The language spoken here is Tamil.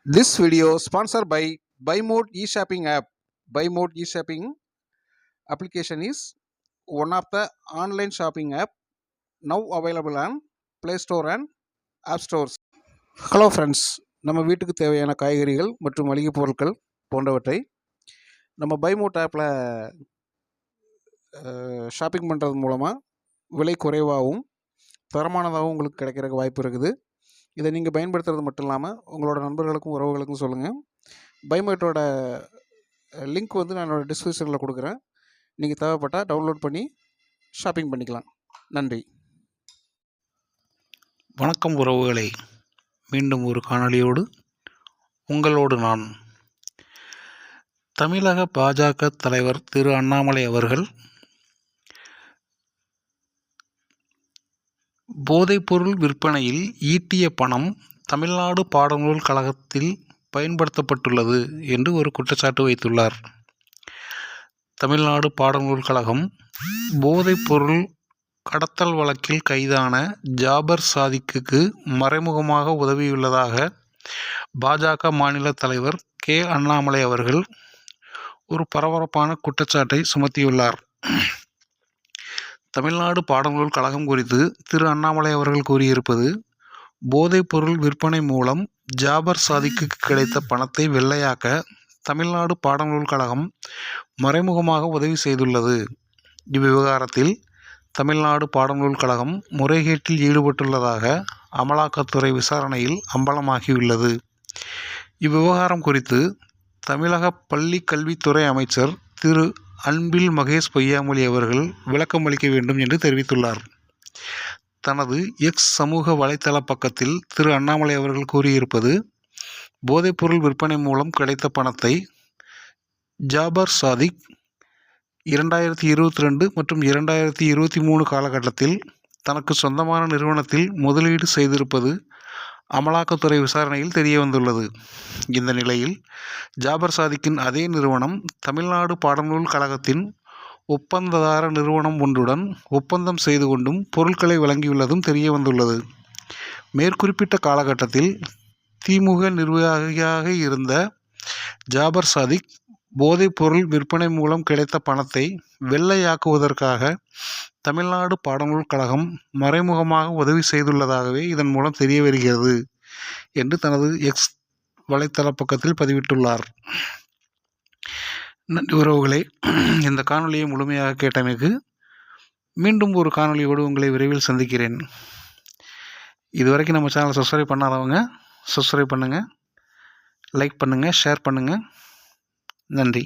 This video sponsored by BuyMode eShopping app. BuyMode eShopping application is one of the online shopping app now available on Play Store and App Stores. Hello friends, நம்ம வீட்டுக்கு தேவையான காய்கறிகள் மற்றும் மளிகை பொருட்கள் போன்றவற்றை நம்ம பைமோட் ஆப்பில் ஷாப்பிங் பண்ணுறது மூலமாக விலை குறைவாகவும் தரமானதாகவும் உங்களுக்கு கிடைக்கிறதுக்கு வாய்ப்பு இருக்குது. இதை நீங்கள் பயன்படுத்துறது மட்டும் இல்லாமல் உங்களோட நண்பர்களுக்கும் உறவுகளுக்கும் சொல்லுங்கள். பைமோட்டோட லிங்க் வந்து நான் என்னோடய டிஸ்கிரிப்ஷனில் கொடுக்குறேன். நீங்கள் தேவைப்பட்டால் டவுன்லோட் பண்ணி ஷாப்பிங் பண்ணிக்கலாம். நன்றி. வணக்கம் உறவுகளே, மீண்டும் ஒரு காணொளியோடு உங்களோடு நான். தமிழக பாஜக தலைவர் திரு அண்ணாமலை அவர்கள் போதைப்பொருள் விற்பனையில் ஈட்டிய பணம் தமிழ்நாடு பாடநூல் கழகத்தில் பயன்படுத்தப்பட்டுள்ளது என்று ஒரு குற்றச்சாட்டு வைத்துள்ளார். தமிழ்நாடு பாடநூல் கழகம் போதைப்பொருள் கடத்தல் வழக்கில் கைதான ஜாபர் சாதிக்குக்கு மறைமுகமாக உதவியுள்ளதாக பாஜக மாநில தலைவர் கே அண்ணாமலை அவர்கள் ஒரு பரபரப்பான குற்றச்சாட்டை சுமத்தியுள்ளார். தமிழ்நாடு பாடநூல் கழகம் குறித்து திரு அண்ணாமலை அவர்கள் கூறியிருப்பது, போதைப்பொருள் விற்பனை மூலம் ஜாபர் சாதிக்கு கிடைத்த பணத்தை வெள்ளையாக்க தமிழ்நாடு பாடநூல் கழகம் மறைமுகமாக உதவி செய்துள்ளது. இவ்விவகாரத்தில் தமிழ்நாடு பாடநூல் கழகம் முறைகேட்டில் ஈடுபட்டுள்ளதாக அமலாக்கத்துறை விசாரணையில் அம்பலமாகியுள்ளது. இவ்விவகாரம் குறித்து தமிழக பள்ளி கல்வித்துறை அமைச்சர் திரு அன்பில் மகேஷ் பொய்யாமொழி அவர்கள் விளக்கம் அளிக்க வேண்டும் என்று தெரிவித்துள்ளார். தனது எக்ஸ் சமூக வலைத்தள பக்கத்தில் திரு அண்ணாமலை அவர்கள் கூறியிருப்பது, போதைப்பொருள் விற்பனை மூலம் கிடைத்த பணத்தை ஜாபர் சாதிக் 2022 மற்றும் 2023 காலகட்டத்தில் தனக்கு சொந்தமான நிறுவனத்தில் முதலீடு செய்திருப்பது அமலாக்கத்துறை விசாரணையில் தெரிய வந்துள்ளது. இந்த நிலையில் ஜாபர் சாதிக்கின் அதே நிறுவனம் தமிழ்நாடு பாடநூல் கழகத்தின் ஒப்பந்ததார நிறுவனம் ஒன்றுடன் ஒப்பந்தம் செய்து கொண்டும் பொருட்களை வழங்கியுள்ளதும் தெரிய வந்துள்ளது. மேற்குறிப்பிட்ட காலகட்டத்தில் திமுக நிர்வாகியாக இருந்த ஜாபர் சாதிக் போதைப்பொருள் விற்பனை மூலம் கிடைத்த பணத்தை வெள்ளையாக்குவதற்காக தமிழ்நாடு பாடநூல் கழகம் மறைமுகமாக உதவி செய்துள்ளதாகவே இதன் மூலம் தெரிய வருகிறது என்று தனது எக்ஸ் வலைத்தள பக்கத்தில் பதிவிட்டுள்ளார். நன்றி உறவுகளே, இந்த காணொலியை முழுமையாக கேட்டமைக்கு மீண்டும் ஒரு காணொலியோடு உங்களை விரைவில் சந்திக்கிறேன். இதுவரைக்கும் நம்ம சேனலை சப்ஸ்கிரைப் பண்ணாதவங்க சப்ஸ்கிரைப் பண்ணுங்கள், லைக் பண்ணுங்கள், ஷேர் பண்ணுங்கள். நன்றி.